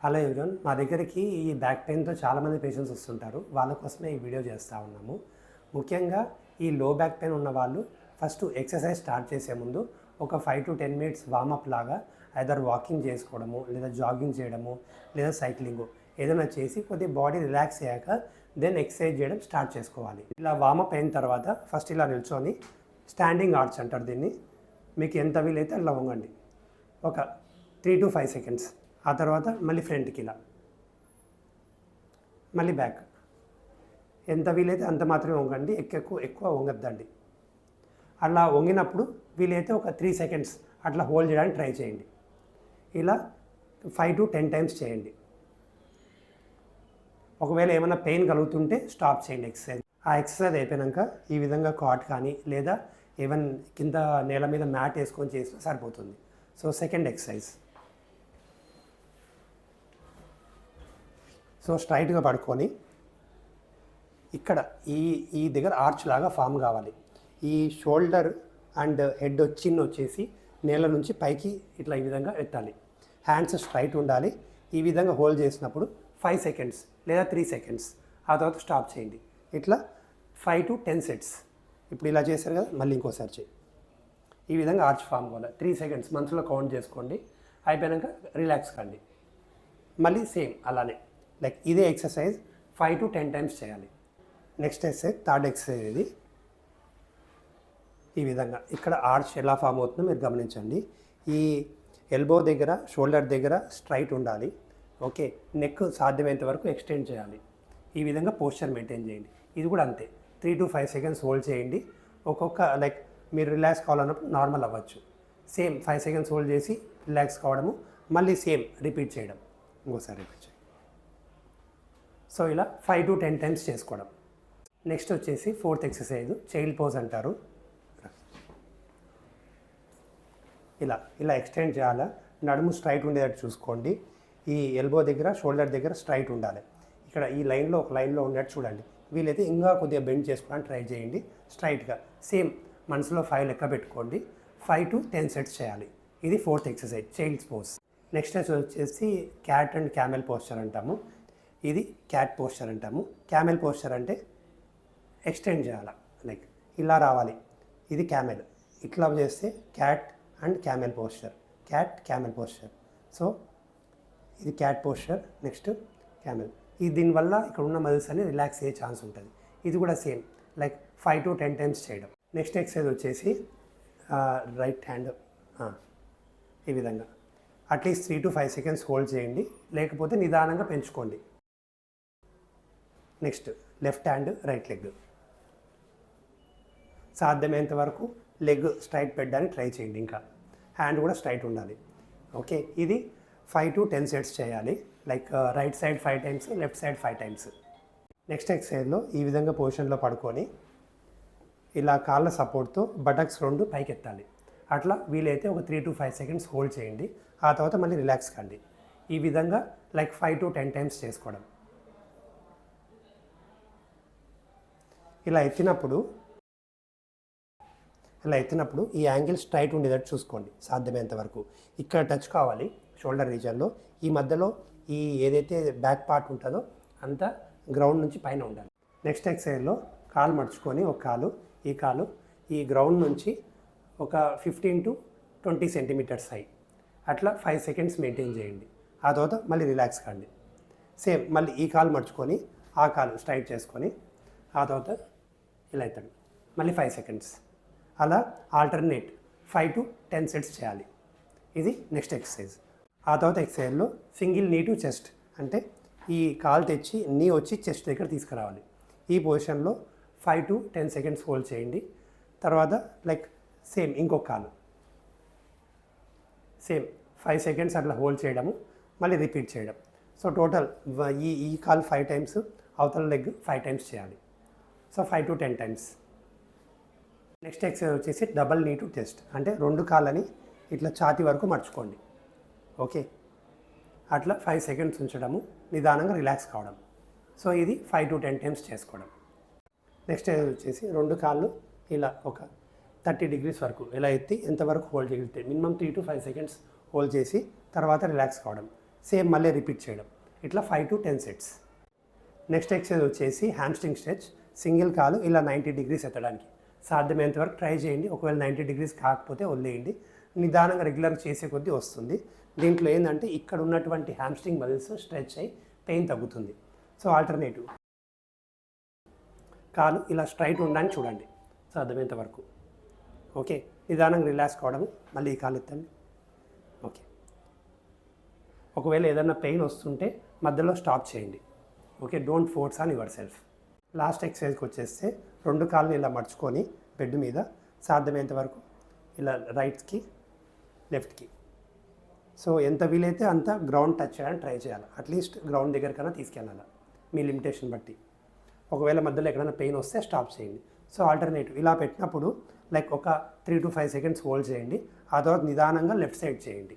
Hello everyone, మా దగ్గరికి ఈ బ్యాక్ పెయిన్తో చాలామంది పేషెంట్స్ వస్తుంటారు. వాళ్ళ కోసమే ఈ వీడియో చేస్తూ ఉన్నాము. ముఖ్యంగా ఈ లో బ్యాక్ పెయిన్ ఉన్న వాళ్ళు ఫస్ట్ ఎక్సర్సైజ్ స్టార్ట్ చేసే ముందు ఒక 5 to 10 minutes వార్మప్ లాగా ఐదర్ వాకింగ్ చేసుకోవడము, లేదా జాగింగ్ చేయడము, లేదా సైక్లింగ్ ఏదైనా చేసి కొద్దిగా బాడీ రిలాక్స్ అయ్యాక దెన్ ఎక్సర్సైజ్ చేయడం స్టార్ట్ చేసుకోవాలి. ఇలా వార్మప్ అయిన తర్వాత ఫస్ట్ ఇలా నిల్చొని స్టాండింగ్ ఆర్చ్ అంటారు దీన్ని. మీకు ఎంత వీలైతే అలా వంగండి ఒక 3 to 5 seconds. ఆ తర్వాత మళ్ళీ ఫ్రంట్కి ఇలా, మళ్ళీ బ్యాక్. ఎంత వీలైతే అంత మాత్రమే వంగండి, ఎక్కువ వంగద్దండి. అలా వంగినప్పుడు వీలైతే ఒక 3 seconds అట్లా హోల్డ్ చేయడానికి ట్రై చేయండి. ఇలా 5 to 10 times చేయండి. ఒకవేళ ఏమైనా పెయిన్ కలుగుతుంటే స్టాప్ చేయండి ఎక్సర్సైజ్. ఆ ఎక్సర్సైజ్ అయిపోయాక ఈ విధంగా కాట్ కానీ లేదా ఈవెన్ కింద నేల మీద మ్యాట్ వేసుకొని చేసినా సరిపోతుంది. So second exercise. సో స్ట్రైట్గా పడుకొని ఇక్కడ ఈ దగ్గర ఆర్చ్ లాగా ఫామ్ కావాలి. ఈ షోల్డర్ అండ్ హెడ్ వచ్చేసి నేల నుంచి పైకి ఇట్లా ఈ విధంగా ఎత్తాలి. హ్యాండ్స్ స్ట్రైట్ ఉండాలి. ఈ విధంగా హోల్డ్ చేసినప్పుడు 5 seconds లేదా 3 seconds. ఆ తర్వాత స్టాప్ చేయండి. ఇట్లా 5 to 10 sets. ఇప్పుడు ఇలా చేశారు కదా, మళ్ళీ ఇంకోసారి చేయి. ఈ విధంగా ఆర్చ్ ఫామ్ కావాలి. 3 seconds మనసులో కౌంట్ చేసుకోండి. అయిపోయాక రిలాక్స్ కండి. మళ్ళీ సేమ్ అలానే లైక్ ఇదే ఎక్సర్సైజ్ 5 to 10 times చేయాలి. నెక్స్ట్ ఎక్సర్సైజ్, థర్డ్ ఎక్సర్సైజ్ ఇది. ఈ విధంగా ఇక్కడ ఆర్చ్ ఎలా ఫామ్ అవుతుందో మీరు గమనించండి. ఈ ఎల్బో దగ్గర, షోల్డర్ దగ్గర స్ట్రైట్ ఉండాలి. ఓకే, నెక్ సాధ్యమైనంత వరకు ఎక్స్టెండ్ చేయాలి. ఈ విధంగా పోస్చర్ మెయింటైన్ చేయండి. ఇది కూడా అంతే, 3 to 5 seconds హోల్డ్ చేయండి. ఒక్కొక్క లైక్ మీరు రిలాక్స్ కావాలన్నప్పుడు నార్మల్ అవ్వచ్చు. సేమ్ 5 seconds హోల్డ్ చేసి రిలాక్స్ కావడము, మళ్ళీ సేమ్ రిపీట్ చేయడం. ఇంకోసారి రిపీట్ చేయండి. సో ఇలా 5 to 10 times చేసుకోవడం. నెక్స్ట్ వచ్చేసి ఫోర్త్ ఎక్సర్సైజ్, చైల్డ్ పోజ్ అంటారు. ఇలా ఎక్స్టెండ్ చేయాలా. నడుము స్ట్రైట్ ఉండేటట్టు చూసుకోండి. ఈ ఎల్బో దగ్గర, షోల్డర్ దగ్గర స్ట్రైట్ ఉండాలి. ఇక్కడ ఈ లైన్లో ఒక లైన్లో ఉండేట్టు చూడండి. వీలైతే ఇంకా కొద్దిగా బెండ్ చేసుకోవడానికి ట్రై చేయండి. స్ట్రైట్గా సేమ్ మనసులో 5 లెక్క పెట్టుకోండి. 5 to 10 sets చేయాలి. ఇది fourth exercise, child's pose. Next వచ్చేసి క్యాట్ అండ్ క్యామెల్ పోస్చర్ అంటాము. ఇది క్యాట్ పోస్చర్ అంటాము. క్యామెల్ పోస్చర్ అంటే ఎక్స్టెండ్ చేయాలి, లైక్ ఇలా రావాలి. ఇది క్యామెల్. ఇట్లా చేస్తే cat and camel posture, cat camel posture. So ఇది క్యాట్ పోస్చర్. Next camel. దీనివల్ల ఇక్కడ ఉన్న మజిల్స్ అన్ని రిలాక్స్ అయ్యే ఛాన్స్ ఉంటుంది. ఇది కూడా సేమ్ లైక్ 5 to 10 times చేయడం. నెక్స్ట్ ఎక్సర్సైజ్ వచ్చేసి రైట్ హ్యాండ్ ఈ విధంగా అట్లీస్ట్ 3 to 5 seconds హోల్డ్ చేయండి, లేకపోతే నిదానంగా పెంచుకోండి. Next left hand, right leg. సాధ్యమైనంత వరకు లెగ్ స్ట్రైట్ పెట్టడానికి ట్రై చేయండి. ఇంకా హ్యాండ్ కూడా స్ట్రైట్ ఉండాలి. ఓకే, ఇది 5 to 10 sets చేయాలి. Like right side 5 times, left side 5 times. Next ఎక్సర్సైజ్లో ఈ విధంగా పొజిషన్లో పడుకొని ఇలా కాళ్ళ సపోర్ట్తో బటక్స్ 2 పైకి ఎత్తాలి. అట్లా వీలైతే ఒక 3 to 5 seconds హోల్డ్ చేయండి. ఆ తర్వాత మళ్ళీ రిలాక్స్ కండి. ఈ విధంగా లైక్ 5 to 10 times చేసుకోవడం. ఇలా ఎత్తినప్పుడు ఈ యాంగిల్ స్ట్రైట్ ఉండేటట్టు చూసుకోండి సాధ్యమైనంత వరకు. ఇక్కడ టచ్ కావాలి షోల్డర్ రీజన్లో. ఈ మధ్యలో ఈ ఏదైతే బ్యాక్ పార్ట్ ఉంటుందో అంతా గ్రౌండ్ నుంచి పైన ఉండాలి. నెక్స్ట్ ఎక్సర్సైజ్లో కాలు మడుచుకొని ఒక కాలు, ఈ గ్రౌండ్ నుంచి ఒక 15 to 20 centimeters హై. అట్లా 5 seconds మెయింటైన్ చేయండి. ఆ తర్వాత మళ్ళీ రిలాక్స్ కండి. సేమ్ మళ్ళీ ఈ కాలు మడుచుకొని ఆ కాలు స్ట్రైట్ చేసుకొని ఆ తర్వాత ఇలా అవుతాడు, మళ్ళీ 5 seconds. అలా ఆల్టర్నేట్ 5 to 10 sets చేయాలి. ఇది నెక్స్ట్ ఎక్సర్సైజ్. ఆ తర్వాత ఎక్సర్సైజ్లో సింగిల్ నీ టు చెస్ట్, అంటే ఈ కాలు తెచ్చి నీ వచ్చి చెస్ట్ దగ్గర తీసుకురావాలి. ఈ పొజిషన్లో 5 to 10 seconds హోల్డ్ చేయండి. తర్వాత లైక్ సేమ్ ఇంకొక కాలు సేమ్ 5 seconds అట్లా హోల్డ్ చేయడము, మళ్ళీ రిపీట్ చేయడం. సో టోటల్ ఈ కాలు 5 times, అవతల లెగ్ 5 times చేయాలి. So 5 to 10 times. Next exercise వచ్చేసి డబల్ నీ టు చెస్ట్, అంటే 2 కాళ్ళని ఇట్లా ఛాతీ వరకు మర్చుకోండి. ఓకే, అట్లా 5 seconds ఉంచడము, నిదానంగా రిలాక్స్ కావడం. సో ఇది 5 to 10 times చేసుకోవడం. నెక్స్ట్ వచ్చేసి 2 కాళ్ళు ఇలా ఒక 30 degrees వరకు ఇలా ఎత్తి ఎంతవరకు హోల్డ్ చేయగలిగితే మినిమం 3 to 5 seconds హోల్డ్ చేసి తర్వాత రిలాక్స్ కావడం. సేమ్ మళ్ళీ రిపీట్ చేయడం. ఇట్లా 5 to 10 సెట్స్. నెక్స్ట్ ఎక్సర్సైజ్ వచ్చేసి హ్యామ్స్ట్రింగ్ స్ట్రెచ్. సింగిల్ కాలు ఇలా 90 degrees ఎత్తడానికి సాధ్యమైనంత వరకు ట్రై చేయండి. ఒకవేళ 90 degrees కాకపోతే వదిలేయండి. నిదానంగా రెగ్యులర్గా చేసే కొద్దీ వస్తుంది. దీంట్లో ఏంటంటే ఇక్కడ ఉన్నటువంటి హ్యామ్స్ట్రింగ్ మజిల్స్ స్ట్రెచ్ అయ్యి పెయిన్ తగ్గుతుంది. సో ఆల్టర్నేటివ్ కాలు ఇలా స్ట్రైట్ ఉండడానికి చూడండి సాధ్యమైనంత వరకు. ఓకే, నిదానంగా రిలాక్స్ కావడం. మళ్ళీ ఈ కాలు ఎత్తండి. ఓకే, ఒకవేళ ఏదైనా పెయిన్ వస్తుంటే మధ్యలో స్టాప్ చేయండి. Okay, don't force on yourself. Last ఎక్సర్సైజ్కి వచ్చేస్తే 2 కాళ్ళని ఇలా మడుచుకొని బెడ్ మీద సాధ్యమైనంత వరకు ఇలా రైట్కి లెఫ్ట్కి. సో ఎంత వీలైతే అంత గ్రౌండ్ టచ్ చేయడానికి ట్రై చేయాలి. అట్లీస్ట్ గ్రౌండ్ దగ్గరకైనా తీసుకెళ్ళాలి మీ లిమిటేషన్ బట్టి. ఒకవేళ మధ్యలో ఎక్కడైనా పెయిన్ వస్తే స్టాప్ చేయండి. సో ఆల్టర్నేటివ్ ఇలా పెట్టినప్పుడు లైక్ ఒక 3 to 5 seconds హోల్డ్ చేయండి. ఆ తర్వాత నిదానంగా లెఫ్ట్ సైడ్ చేయండి.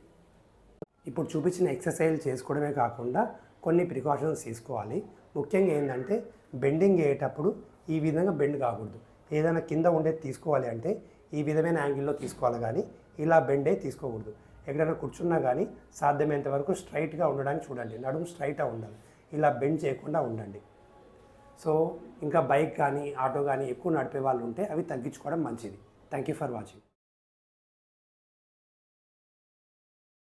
ఇప్పుడు చూపించిన ఎక్సర్సైజ్ చేసుకోవడమే కాకుండా కొన్ని ప్రికాషన్స్ తీసుకోవాలి. ముఖ్యంగా ఏంటంటే బెండింగ్ అయ్యేటప్పుడు ఈ విధంగా బెండ్ కాకూడదు. ఏదైనా కింద ఉండేది తీసుకోవాలి అంటే ఈ విధమైన యాంగిల్లో తీసుకోవాలి, కానీ ఇలా బెండ్ అయ్యి తీసుకోకూడదు. ఎక్కడైనా కూర్చున్నా కానీ సాధ్యమైనంత వరకు స్ట్రైట్గా ఉండడానికి చూడండి. నడుము స్ట్రైట్గా ఉండాలి, ఇలా బెండ్ చేయకుండా ఉండండి. సో ఇంకా బైక్ కానీ ఆటో కానీ ఎక్కువ నడిపే వాళ్ళు ఉంటే అవి తగ్గించుకోవడం మంచిది. Thank you for watching.